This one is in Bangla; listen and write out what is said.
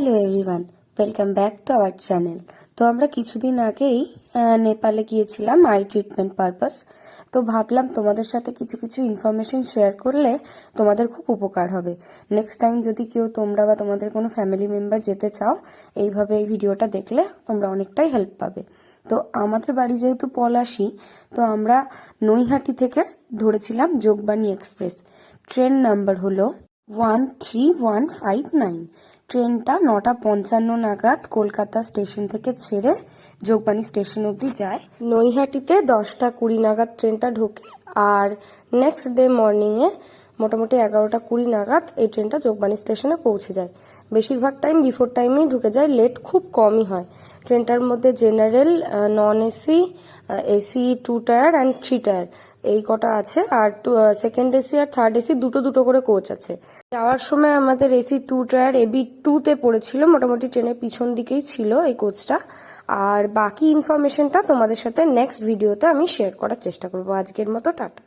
Hello everyone, welcome back to our channel. তো আমরা কিছুদিন আগেই নেপালে গিয়েছিলাম আই ট্রিটমেন্ট পারপাস। তো ভাবলাম তোমাদের সাথে কিছু কিছু ইনফরমেশন শেয়ার করলে তোমাদের খুব উপকার হবে। নেক্সট টাইম যদি কেউ তোমরা বা তোমাদের কোনো ফ্যামিলি মেম্বার যেতে চাও, এইভাবে এই ভিডিওটা দেখলে তোমরা অনেকটাই হেল্প পাবে। তো আমাদের বাড়ি যেহেতু পলাশী, তো আমরা নৈহাটি থেকে ধরেছিলাম যোগবাণী এক্সপ্রেস। ট্রেন নাম্বার হলো 13159। ট্রেনটা 9:55 নাগাদ কলকাতা স্টেশন থেকে ছেড়ে যোগবাণী স্টেশন অবধি যায়। নৈহাটিতে 10:20 নাগাদ ট্রেনটা ঢোকে, আর নেক্সট ডে মর্নিংয়ে মোটামুটি 11:20 নাগাদ এই ট্রেনটা যোগবাণী স্টেশনে পৌঁছে যায়। বেশিরভাগ টাইম বিফোর টাইমেই ঢুকে যায়, লেট খুব কমই হয়। ট্রেনটার মধ্যে general, non AC, AC 2 tyre and 3 tyre এই কটা আছে, আর সেকেন্ড এসি আর থার্ড এসি দুটো দুটো করে কোচ আছে। যাওয়ার সময় আমাদের এসি 2 টায়ার AB2 তে পড়েছিল, মোটামুটি ট্রেনের পিছন দিকেই ছিল এই কোচটা। আর বাকি ইনফরমেশনটা তোমাদের সাথে নেক্সট ভিডিওতে আমি শেয়ার করার চেষ্টা করবো। আজকের মতো টাটা।